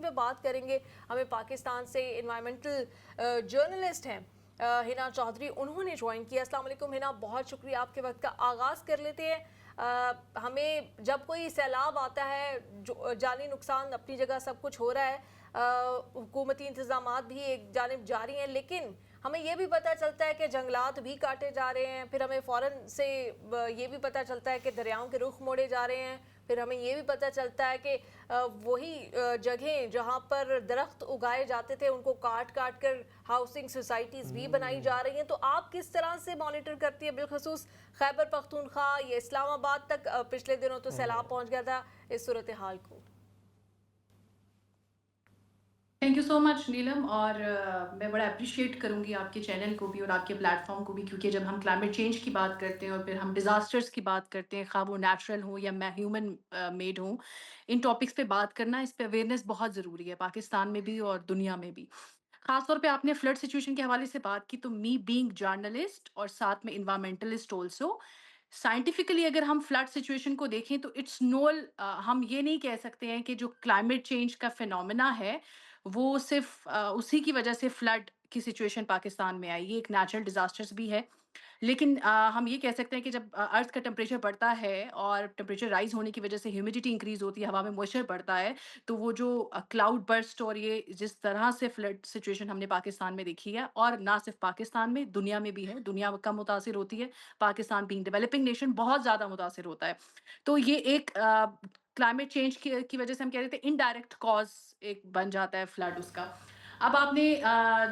پہ بات کریں گے. ہمیں پاکستان سے انوائرمنٹل جرنلسٹ ہیں ہنا چودھری, انہوں نے جوائن کیا. السلام علیکم ہنا, بہت شکریہ, آپ کے وقت کا آغاز کر لیتے ہیں. ہمیں جب کوئی سیلاب آتا ہے, جانی نقصان اپنی جگہ سب کچھ ہو رہا ہے, حکومتی انتظامات بھی ایک جانب جاری ہیں, لیکن ہمیں یہ بھی پتہ چلتا ہے کہ جنگلات بھی کاٹے جا رہے ہیں. پھر ہمیں فوراً سے یہ بھی پتہ چلتا ہے کہ دریاؤں کے رخ موڑے جا رہے ہیں. پھر ہمیں یہ بھی پتہ چلتا ہے کہ وہی جگہیں جہاں پر درخت اگائے جاتے تھے ان کو کاٹ کاٹ کر ہاؤسنگ سوسائٹیز بھی بنائی جا رہی ہیں. تو آپ کس طرح سے مانیٹر کرتی ہیں بالخصوص خیبر پختونخوا یا اسلام آباد تک پچھلے دنوں تو سیلاب پہنچ گیا تھا, اس صورتحال کو؟ تھینک یو سو مچ نیلم, اور میں بڑا اپریشیٹ کروں گی آپ کے چینل کو بھی اور آپ کے پلیٹ فارم کو بھی, کیونکہ جب ہم کلائمیٹ چینج کی بات کرتے ہیں اور پھر ہم ڈیزاسٹرز کی بات کرتے ہیں, خواہ وہ نیچرل ہوں یا ہیومن میڈ ہوں, ان ٹاپکس پہ بات کرنا, اس پہ اویئرنیس بہت ضروری ہے پاکستان میں بھی اور دنیا میں بھی. خاص طور پہ آپ نے فلڈ سچویشن کے حوالے سے بات کی, تو می بینگ جرنلسٹ اور ساتھ میں انوائرمنٹلسٹ آلسو, سائنٹیفکلی اگر ہم فلڈ سچویشن کو دیکھیں تو اٹس نول, ہم یہ نہیں کہہ سکتے ہیں کہ جو کلائمیٹ چینج کا فینومینا ہے وہ صرف اسی کی وجہ سے فلڈ کی سچویشن پاکستان میں آئی. یہ ایک نیچرل ڈیزاسٹرز بھی ہے, لیکن ہم یہ کہہ سکتے ہیں کہ جب ارتھ کا ٹمپریچر بڑھتا ہے اور ٹمپریچر رائز ہونے کی وجہ سے ہیومیڈیٹی انکریز ہوتی ہے, ہوا میں موئسچر بڑھتا ہے, تو وہ جو کلاؤڈ برسٹ اور یہ جس طرح سے فلڈ سچویشن ہم نے پاکستان میں دیکھی ہے, اور نہ صرف پاکستان میں دنیا میں بھی ہے, دنیا کم متاثر ہوتی ہے, پاکستان بینگ ڈیولپنگ نیشن بہت زیادہ متاثر ہوتا ہے. تو یہ ایک کلائمیٹ چینج کی وجہ سے ہم کہہ رہے تھے انڈائریکٹ کاز ایک بن جاتا ہے فلڈ اس کا. اب آپ نے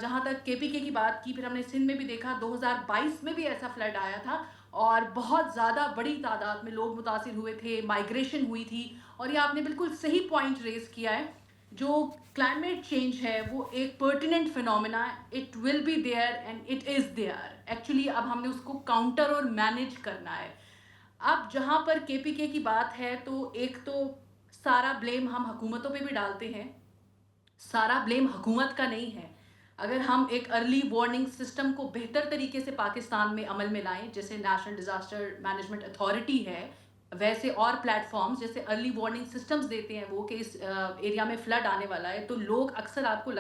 جہاں تک کے پی کے کی بات کی, پھر ہم نے سندھ میں بھی دیکھا 2022 میں بھی ایسا فلڈ آیا تھا اور بہت زیادہ بڑی تعداد میں لوگ متاثر ہوئے تھے, مائگریشن ہوئی تھی. اور یہ آپ نے بالکل صحیح پوائنٹ ریز کیا ہے, جو کلائمیٹ چینج ہے وہ ایک pertinent phenomena, it will be there and it is there actually. اب ہم نے اس کو کاؤنٹر اور مینیج کرنا ہے. اب جہاں پر کے پی کے کی بات ہے, تو ایک تو سارا بلیم ہم حکومتوں پہ بھی ڈالتے ہیں, سارا بلیم حکومت کا نہیں ہے. اگر ہم ایک ارلی وارننگ سسٹم کو بہتر طریقے سے پاکستان میں عمل میں لائیں, جیسے نیشنل ڈیزاسٹر مینجمنٹ اتھارٹی ہے, ویسے اور پلیٹ فارمز جیسے ارلی وارننگ سسٹمز دیتے ہیں وہ کہ اس ایریا میں فلڈ آنے والا ہے, تو لوگ اکثر آپ کو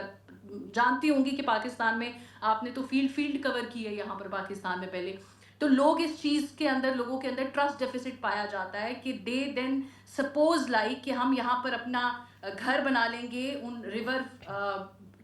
جانتی ہوں گی کہ پاکستان میں آپ نے تو فیلڈ کور کی ہے یہاں پر پاکستان میں پہلے, تو لوگ اس چیز کے اندر, لوگوں کے اندر ٹرسٹ ڈیفیسٹ پایا جاتا ہے کہ دے دین سپوز لائک کہ ہم یہاں پر اپنا گھر بنا لیں گے ان ریور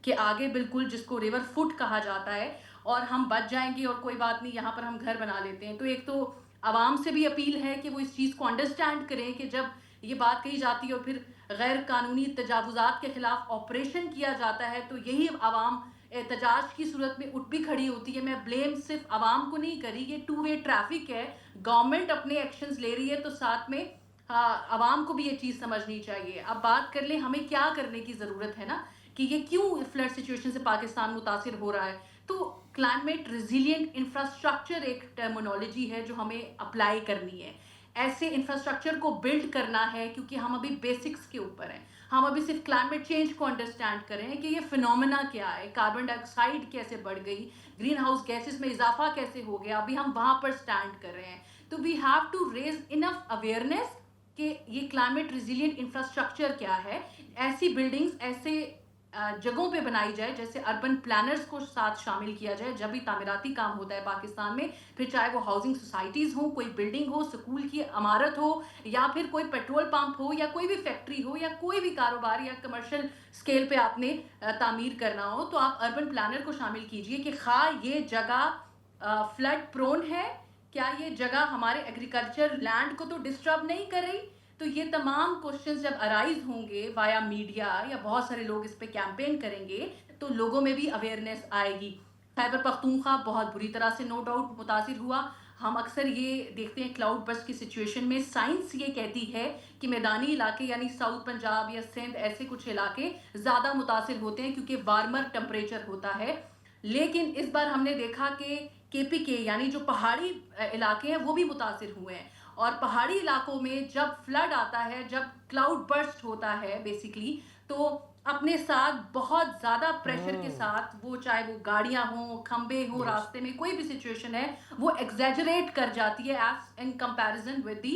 کے آگے, بالکل جس کو ریور فٹ کہا جاتا ہے, اور ہم بچ جائیں گے اور کوئی بات نہیں, یہاں پر ہم گھر بنا لیتے ہیں. تو ایک تو عوام سے بھی اپیل ہے کہ وہ اس چیز کو انڈرسٹینڈ کریں کہ جب یہ بات کہی جاتی ہے اور پھر غیر قانونی تجاوزات کے خلاف آپریشن کیا جاتا ہے, تو یہی عوام احتجاج کی صورت میں اٹھ بھی کھڑی ہوتی ہے. میں بلیم صرف عوام کو نہیں کری, یہ ٹو وے ٹریفک ہے, گورنمنٹ اپنے ایکشنز لے رہی ہے تو ساتھ میں عوام کو بھی یہ چیز سمجھنی چاہیے. اب بات کر لیں ہمیں کیا کرنے کی ضرورت ہے نا, کہ یہ کیوں فلڈ سچویشن سے پاکستان متاثر ہو رہا ہے. تو کلائمیٹ ریزیلینٹ انفراسٹرکچر ایک ٹرمینالوجی ہے جو ہمیں اپلائی کرنی ہے. ایسے انفراسٹرکچر کو بلڈ کرنا ہے, کیونکہ ہم ابھی بیسکس کے اوپر ہیں. ہم ابھی صرف کلائمیٹ چینج کو انڈرسٹینڈ کریں کہ یہ فنومینا کیا ہے, کاربن ڈائی آکسائڈ کیسے بڑھ گئی, گرین ہاؤس گیسز میں اضافہ کیسے ہو گیا, ابھی ہم وہاں پر سٹینڈ کر رہے ہیں. تو we have to raise enough awareness کہ یہ کلائمیٹ ریزیلینٹ انفراسٹرکچر کیا ہے. ایسی بلڈنگز ایسے جگہوں پہ بنائی جائے, جیسے اربن پلانرز کو ساتھ شامل کیا جائے جب بھی تعمیراتی کام ہوتا ہے پاکستان میں, پھر چاہے وہ ہاؤسنگ سوسائٹیز ہوں, کوئی بلڈنگ ہو, سکول کی عمارت ہو, یا پھر کوئی پیٹرول پمپ ہو, یا کوئی بھی فیکٹری ہو, یا کوئی بھی کاروبار یا کمرشل اسکیل پہ آپ نے تعمیر کرنا ہو, تو آپ اربن پلانر کو شامل کیجئے کہ خواہ یہ جگہ فلڈ پرون ہے, کیا یہ جگہ ہمارے ایگریکلچر لینڈ کو تو ڈسٹرب نہیں کر رہی. تو یہ تمام کوشچنز جب ارائز ہوں گے وایا میڈیا, یا بہت سارے لوگ اس پہ کیمپین کریں گے, تو لوگوں میں بھی اویئرنیس آئے گی. خیبر پختونخوا بہت بری طرح سے نو ڈاؤٹ متاثر ہوا. ہم اکثر یہ دیکھتے ہیں کلاؤڈ برسٹ کی سچویشن میں, سائنس یہ کہتی ہے کہ میدانی علاقے یعنی ساؤتھ پنجاب یا سندھ ایسے کچھ علاقے زیادہ متاثر ہوتے ہیں کیونکہ وارمر ٹمپریچر ہوتا ہے. لیکن اس بار ہم نے دیکھا کہ کے پی کے یعنی جو پہاڑی علاقے ہیں وہ بھی متاثر ہوئے ہیں, اور پہاڑی علاقوں میں جب فلڈ آتا ہے, جب کلاؤڈ برسٹ ہوتا ہے بیسیکلی, تو اپنے ساتھ بہت زیادہ پریشر کے ساتھ, وہ چاہے وہ گاڑیاں ہوں, کھمبے ہوں, راستے میں کوئی بھی سچویشن ہے, وہ ایگزیجریٹ کر جاتی ہے as in comparison with the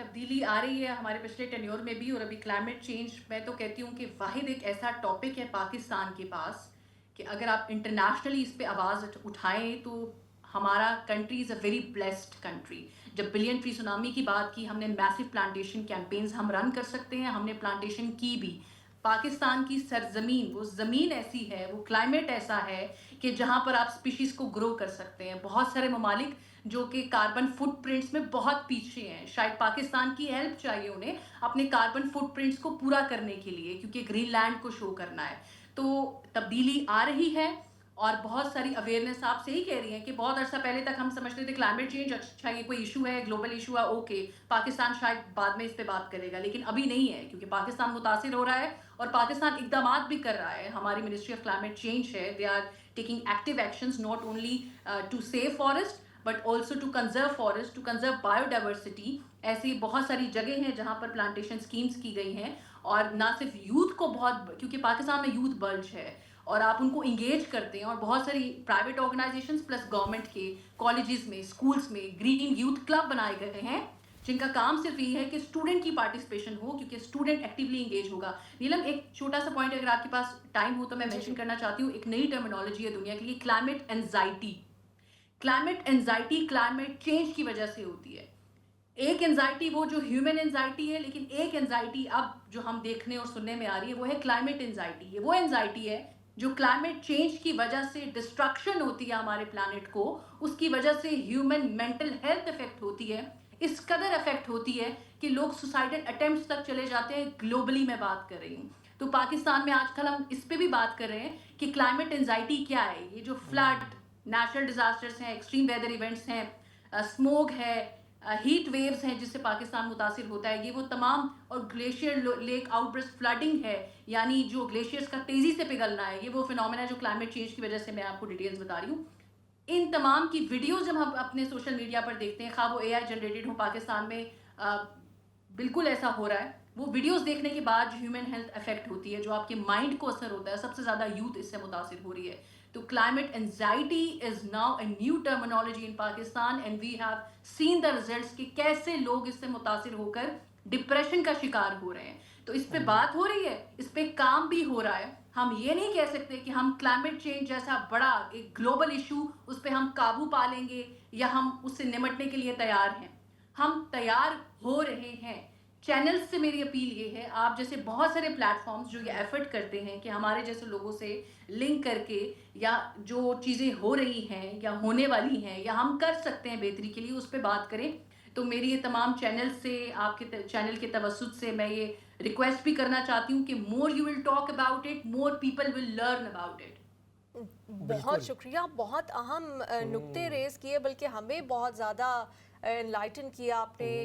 تبدیلی آ رہی ہے ہمارے پچھلے ٹینیور میں بھی، اور ابھی کلائمیٹ چینج میں تو کہتی ہوں کہ واحد ایک ایسا ٹاپک ہے پاکستان کے پاس کہ اگر آپ انٹرنیشنلی اس پہ آواز اٹھائیں تو ہمارا country is a very blessed country. جب بلین ٹری سونامی کی بات کی، ہم نے میسو پلانٹیشن کیمپینز ہم رن کر سکتے ہیں، ہم نے پلانٹیشن کی بھی. پاکستان کی سرزمین، وہ زمین ایسی ہے، وہ کلائمیٹ ایسا ہے کہ جہاں پر آپ سپیشیز کو گرو کر سکتے ہیں. بہت سارے ممالک جو کہ کاربن فٹ پرنٹس میں بہت پیچھے ہیں، شاید پاکستان کی ہیلپ چاہیے انہیں اپنے کاربن فٹ پرنٹس کو پورا کرنے کے لیے، کیونکہ گرین لینڈ کو شو کرنا ہے. تو تبدیلی آ رہی ہے، اور بہت ساری اویئرنیس آپ صحیح کہہ رہی ہیں کہ بہت عرصہ پہلے تک ہم سمجھتے تھے کلائمیٹ چینج اچھا یہ کوئی ایشو ہے، گلوبل ایشو ہے، اوکے پاکستان شاید بعد میں اس پہ بات کرے گا، لیکن ابھی نہیں ہے کیونکہ پاکستان متاثر ہو رہا ہے اور پاکستان اقدامات بھی کر رہا ہے. ہماری منسٹری آف کلائمیٹ چینج ہے، they are taking active actions not only to save forest but also to conserve forest, to conserve biodiversity. ایسی بہت ساری جگہ ہیں جہاں پر پلانٹیشن اسکیمز کی گئی ہیں، اور نہ صرف یوتھ کو بہت، کیونکہ پاکستان میں یوتھ بلج ہے اور آپ ان کو انگیج کرتے ہیں، اور بہت ساری پرائیویٹ آرگنائزیشنز پلس گورنمنٹ کے کالجز میں، اسکولس میں گرین یوتھ کلب بنائے گئے ہیں جن کا کام صرف یہ ہے کہ اسٹوڈنٹ کی پارٹیسپیشن ہو، کیونکہ اسٹوڈنٹ ایکٹیولی انگیج ہوگا. نیلم ایک چھوٹا سا پوائنٹ اگر آپ کے پاس ٹائم ہو تو میں مینشن کرنا چاہتی ہوں، ایک نئی ٹرمینالوجی ہے دنیا کے لیے، climate anxiety. Climate anxiety climate change کی وجہ سے ہوتی ہے. ایک انزائٹی وہ جو ہیومن انزائٹی ہے، لیکن ایک انزائٹی اب جو ہم دیکھنے اور سننے میں آ رہی ہے وہ ہے کلائمیٹ انزائٹی. یہ وہ انزائٹی ہے جو کلائمیٹ چینج کی وجہ سے ڈسٹرکشن ہوتی ہے ہمارے پلانٹ کو، اس کی وجہ سے ہیومن مینٹل ہیلتھ افیکٹ ہوتی ہے، اس قدر افیکٹ ہوتی ہے کہ لوگ سوسائڈل اٹیمپٹس تک چلے جاتے ہیں. گلوبلی میں بات کر رہی ہوں، تو پاکستان میں آج کل ہم اس پہ بھی بات کر رہے ہیں کہ کلائمیٹ انزائٹی کیا ہے. یہ جو فلڈ، نیچرل ڈیزاسٹرس ہیں، ایکسٹریم ویدر ایونٹس ہیں، اسموگ ہے، ہیٹ ویوز ہیں جس سے پاکستان متاثر ہوتا ہے، یہ وہ تمام، اور glacier lake outburst flooding ہے، یعنی جو گلیشیئرس کا تیزی سے پگھلنا ہے، یہ وہ فینومینا جو کلائمیٹ چینج کی وجہ سے میں آپ کو ڈیٹیلز بتا رہی ہوں. ان تمام کی ویڈیوز جب ہم اپنے سوشل میڈیا پر دیکھتے ہیں، خواہ وہ اے آئی جنریٹڈ ہوں، پاکستان میں بالکل ایسا ہو رہا ہے. وہ ویڈیوز دیکھنے کے بعد جو ہیومن ہیلتھ افیکٹ ہوتی ہے، جو آپ کے مائنڈ کو اثر ہوتا ہے، سب سے زیادہ یوتھ اس سے متاثر ہو رہی ہے. تو climate anxiety is now a new terminology in Pakistan, and we have seen the results کہ کیسے لوگ اس سے متاثر ہو کر ڈپریشن کا شکار ہو رہے ہیں. تو اس پہ بات ہو رہی ہے، اس پہ کام بھی ہو رہا ہے. ہم یہ نہیں کہہ سکتے کہ ہم کلائمیٹ چینج جیسا بڑا ایک گلوبل ایشو اس پہ ہم قابو پا لیں گے یا ہم اس سے نمٹنے کے لیے تیار ہیں. ہم تیار ہو رہے ہیں. چینلز سے میری اپیل یہ ہے، آپ جیسے بہت سارے پلیٹ فارمز جو یہ ایفرٹ کرتے ہیں کہ ہمارے جیسے لوگوں سے لنک کر کے، یا جو چیزیں ہو رہی ہیں یا ہونے والی ہیں یا ہم کر سکتے ہیں بہتری کے لیے، اس پہ بات کریں. تو میری یہ تمام چینل سے، آپ کے چینل کے توسط سے میں یہ ریکویسٹ بھی کرنا چاہتی ہوں کہ more you will talk about it, more people will learn about it. بہت شکریہ، بہت اہم نکتے ریز کیے، بلکہ ہمیں بہت زیادہ انلائٹن کیا آپ نے.